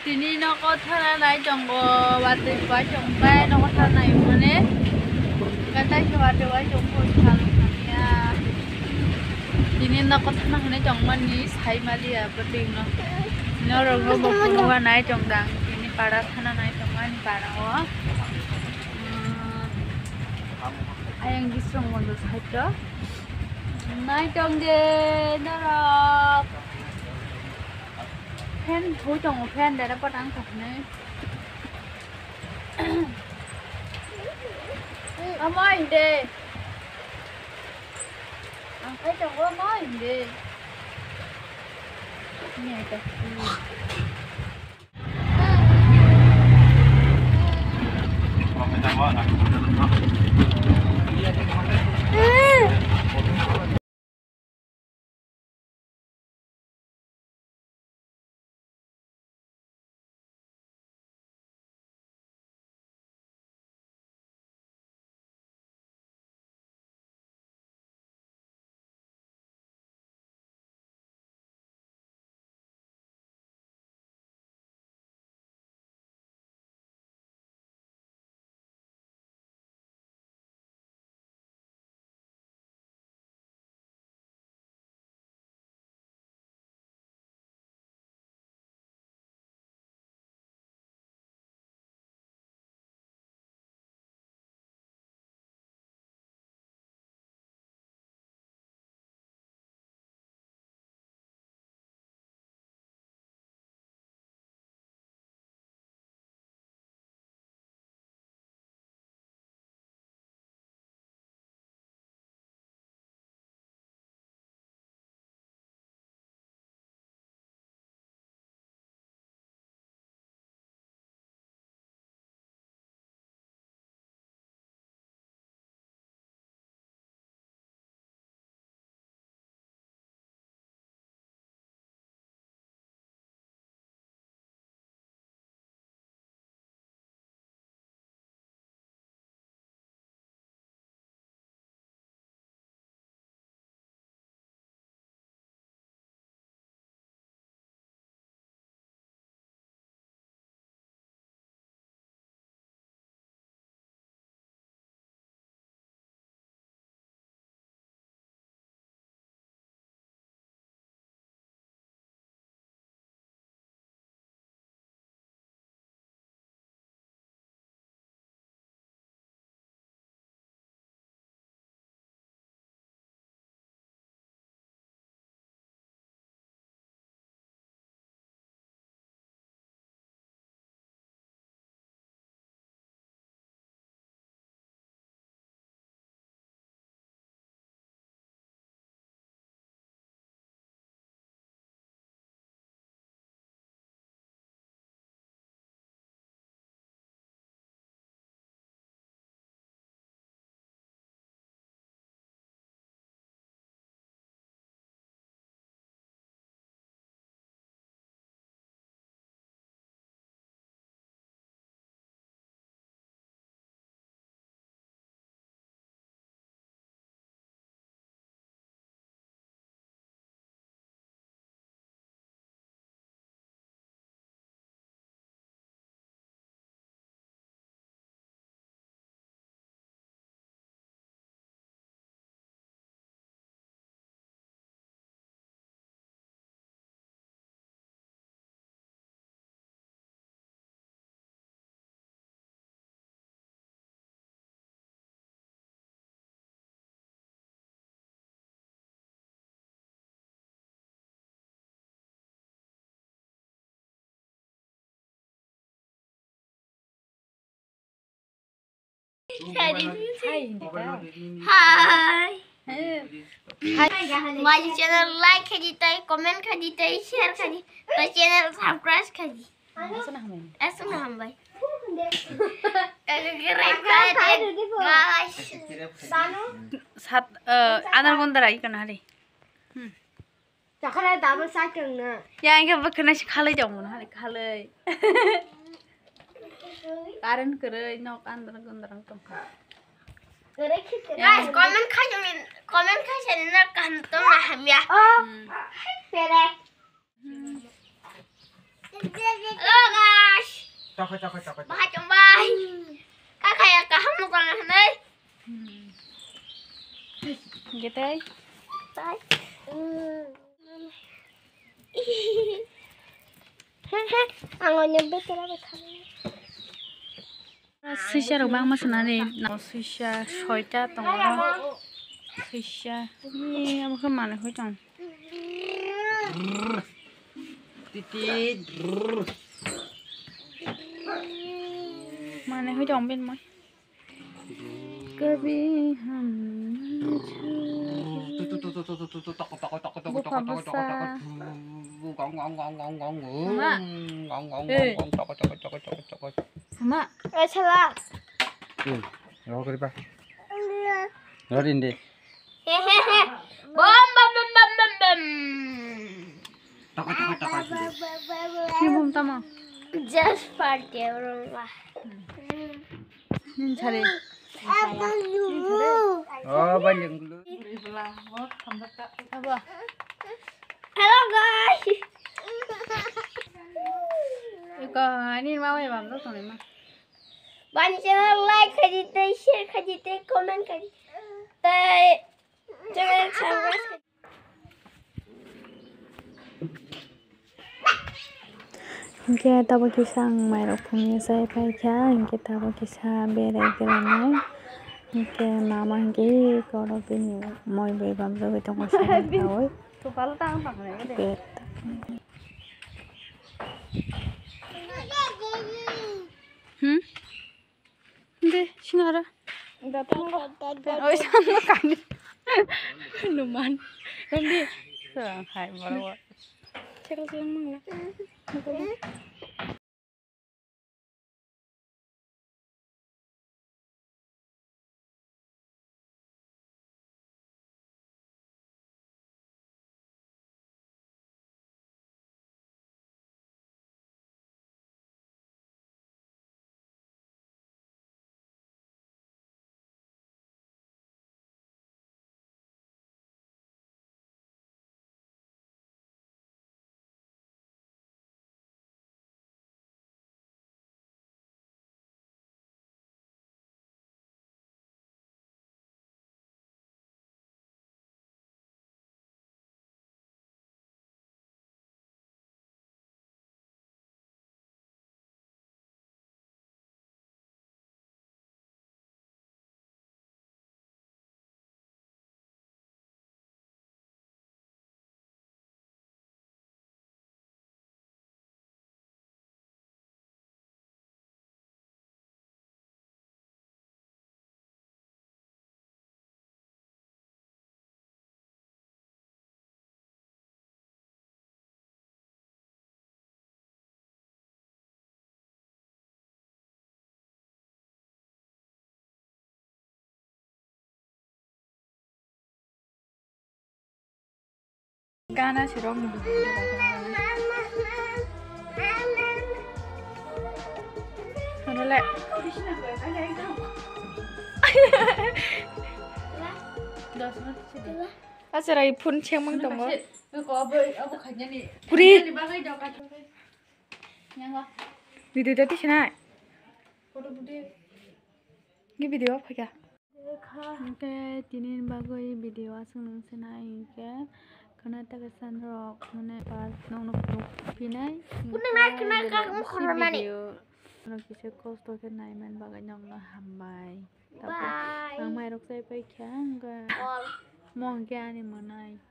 Tini no kotha nai jongo wate ba jongbai no kotha nai mane kata ke wate ba jongko thal khania tini no kotha na hone jongman ni sai mali a pating no rong no boku wa nai jongdang tini para thana nai jongman para o ayang gisrong mondo saito nai jongge nara fan thối trồng một fan để nó có đáng thật này ông ơi đi ông thấy trồng ông ơi đi nhảy tập Hi. My channel like kadi tay, comment kadi tay, share kadi. My channel subscribe kadi. Asun ham bhai. Guys. Sat adar gondar ai kana hare. Chakara double cycle na. Ya inga bakna khalai jamu na hare khalai. Karen kere nok andar gondar kam. Guys, comment khajan na kanto na hamya. Hello guys. Bahas combay. Kakak ya kaham bukan nih. Gitu ya. Bye. Angonya betul betul. Sisa rubang mas nani. Sisa soita tonggo. Sisa. Ini apa kemana kau cang? Titit. Mana kau cang ben mai? Kebi ham. Sama. Salah. Lo kiri pa. Lo dindi. Hehehe. Bom bom bom bom bom bom. Ini bom tama. Just party rumah. Ini cari. Oh, banyak dulu. Apa? Hello guys. Iko ini mau ya bang, tuh nih mah. Banyak channel like kajite, share kajite, comment kajite. Tai jangan subscribe. Inkhe tabo kisang mairok phungni sai paikha inkhe tabo kisa berai gelanai inkhe mama inkhe korok bini moi bai bamjak bai tongo sanawai bet de sinara oi sama kan luman kandi hai barawa cekal siang mangla Gana sirong ni ano le Asira ipun ceng mang tongo puri video tadi sini ini video apa ya Oke, tinin bagai video asing senai ke karena tak kesan rock mana pas nong pinai video orang kisah kos tu kan naiman bagai nyong hambai tapi ang mai rock saya pakai enggak mau ke ani menai